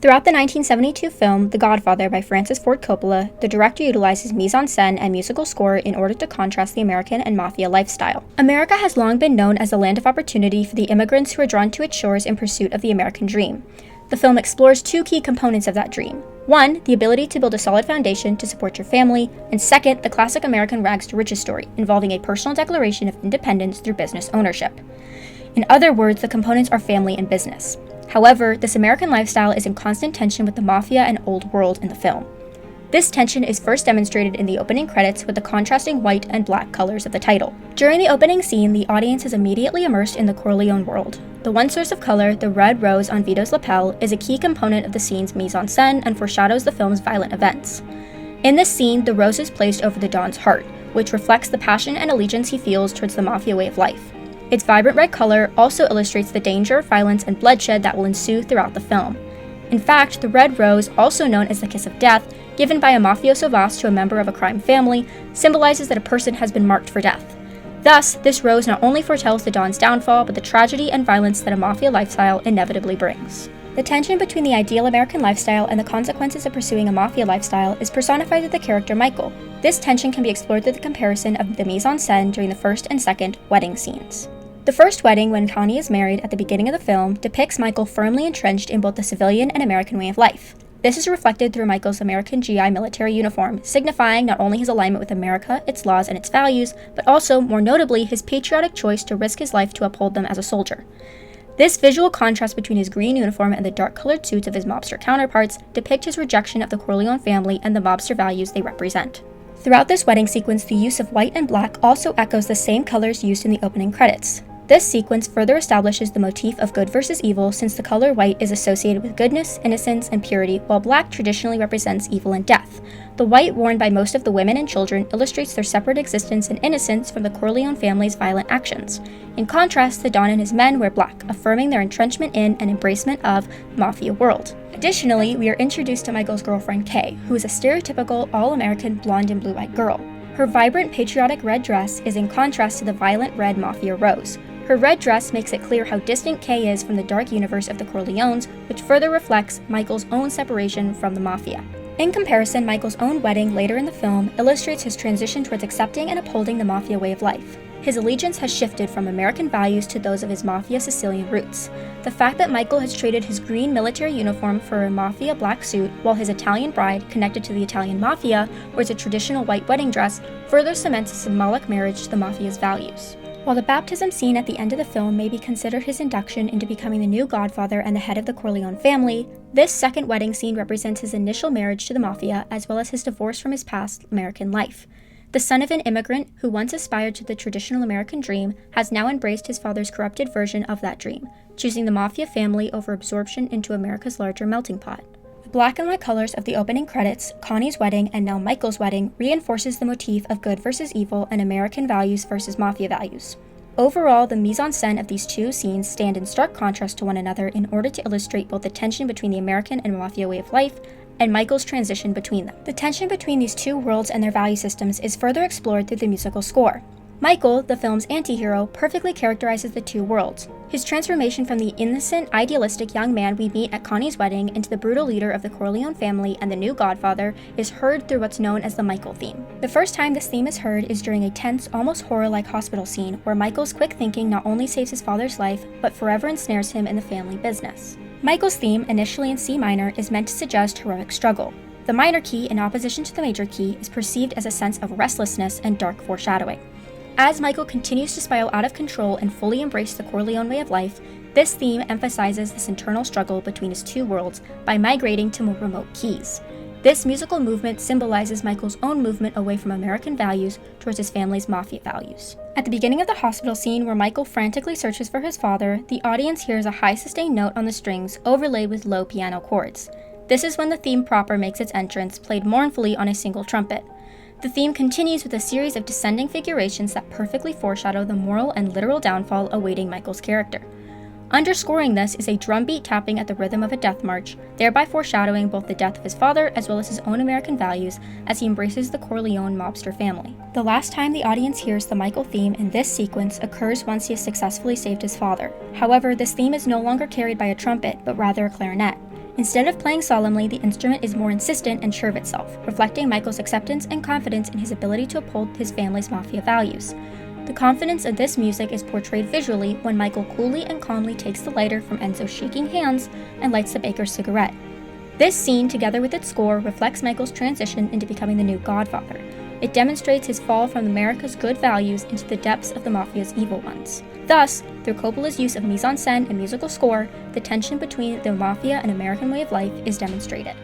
Throughout the 1972 film The Godfather by Francis Ford Coppola, the director utilizes mise-en-scène and musical score in order to contrast the American and mafia lifestyle. America has long been known as a land of opportunity for the immigrants who are drawn to its shores in pursuit of the American dream. The film explores two key components of that dream. One, the ability to build a solid foundation to support your family, and second, the classic American rags to riches story, involving a personal declaration of independence through business ownership. In other words, the components are family and business. However, this American lifestyle is in constant tension with the mafia and old world in the film. This tension is first demonstrated in the opening credits with the contrasting white and black colors of the title. During the opening scene, the audience is immediately immersed in the Corleone world. The one source of color, the red rose on Vito's lapel, is a key component of the scene's mise-en-scène and foreshadows the film's violent events. In this scene, the rose is placed over the Don's heart, which reflects the passion and allegiance he feels towards the mafia way of life. Its vibrant red color also illustrates the danger, violence, and bloodshed that will ensue throughout the film. In fact, the red rose, also known as the kiss of death, given by a mafioso boss to a member of a crime family, symbolizes that a person has been marked for death. Thus, this rose not only foretells the Don's downfall, but the tragedy and violence that a mafia lifestyle inevitably brings. The tension between the ideal American lifestyle and the consequences of pursuing a mafia lifestyle is personified with the character Michael. This tension can be explored through the comparison of the mise-en-scène during the first and second wedding scenes. The first wedding, when Connie is married at the beginning of the film, depicts Michael firmly entrenched in both the civilian and American way of life. This is reflected through Michael's American GI military uniform, signifying not only his alignment with America, its laws, and its values, but also, more notably, his patriotic choice to risk his life to uphold them as a soldier. This visual contrast between his green uniform and the dark-colored suits of his mobster counterparts depict his rejection of the Corleone family and the mobster values they represent. Throughout this wedding sequence, the use of white and black also echoes the same colors used in the opening credits. This sequence further establishes the motif of good versus evil, since the color white is associated with goodness, innocence, and purity, while black traditionally represents evil and death. The white worn by most of the women and children illustrates their separate existence and innocence from the Corleone family's violent actions. In contrast, the Don and his men wear black, affirming their entrenchment in and embracement of the mafia world. Additionally, we are introduced to Michael's girlfriend Kay, who is a stereotypical all-American blonde and blue-eyed girl. Her vibrant patriotic red dress is in contrast to the violent red mafia rose. Her red dress makes it clear how distant Kay is from the dark universe of the Corleones, which further reflects Michael's own separation from the mafia. In comparison, Michael's own wedding later in the film illustrates his transition towards accepting and upholding the mafia way of life. His allegiance has shifted from American values to those of his mafia Sicilian roots. The fact that Michael has traded his green military uniform for a mafia black suit, while his Italian bride, connected to the Italian mafia, wears a traditional white wedding dress, further cements a symbolic marriage to the mafia's values. While the baptism scene at the end of the film may be considered his induction into becoming the new Godfather and the head of the Corleone family, this second wedding scene represents his initial marriage to the mafia, as well as his divorce from his past American life. The son of an immigrant who once aspired to the traditional American dream has now embraced his father's corrupted version of that dream, choosing the mafia family over absorption into America's larger melting pot. The black and white colors of the opening credits, Connie's wedding, and now Michael's wedding reinforces the motif of good versus evil and American values versus mafia values. Overall, the mise-en-scène of these two scenes stand in stark contrast to one another in order to illustrate both the tension between the American and mafia way of life and Michael's transition between them. The tension between these two worlds and their value systems is further explored through the musical score. Michael, the film's anti-hero, perfectly characterizes the two worlds. His transformation from the innocent, idealistic young man we meet at Connie's wedding into the brutal leader of the Corleone family and the new Godfather is heard through what's known as the Michael theme. The first time this theme is heard is during a tense, almost horror-like hospital scene where Michael's quick thinking not only saves his father's life, but forever ensnares him in the family business. Michael's theme, initially in C minor, is meant to suggest heroic struggle. The minor key, in opposition to the major key, is perceived as a sense of restlessness and dark foreshadowing. As Michael continues to spiral out of control and fully embrace the Corleone way of life, this theme emphasizes this internal struggle between his two worlds by migrating to more remote keys. This musical movement symbolizes Michael's own movement away from American values towards his family's mafia values. At the beginning of the hospital scene where Michael frantically searches for his father, the audience hears a high sustained note on the strings overlaid with low piano chords. This is when the theme proper makes its entrance, played mournfully on a single trumpet. The theme continues with a series of descending figurations that perfectly foreshadow the moral and literal downfall awaiting Michael's character. Underscoring this is a drumbeat tapping at the rhythm of a death march, thereby foreshadowing both the death of his father as well as his own American values as he embraces the Corleone mobster family. The last time the audience hears the Michael theme in this sequence occurs once he has successfully saved his father. However, this theme is no longer carried by a trumpet, but rather a clarinet. Instead of playing solemnly, the instrument is more insistent and sure of itself, reflecting Michael's acceptance and confidence in his ability to uphold his family's mafia values. The confidence of this music is portrayed visually when Michael coolly and calmly takes the lighter from Enzo's shaking hands and lights the baker's cigarette. This scene, together with its score, reflects Michael's transition into becoming the new Godfather. It demonstrates his fall from America's good values into the depths of the mafia's evil ones. Thus, through Coppola's use of mise-en-scène and musical score, the tension between the mafia and American way of life is demonstrated.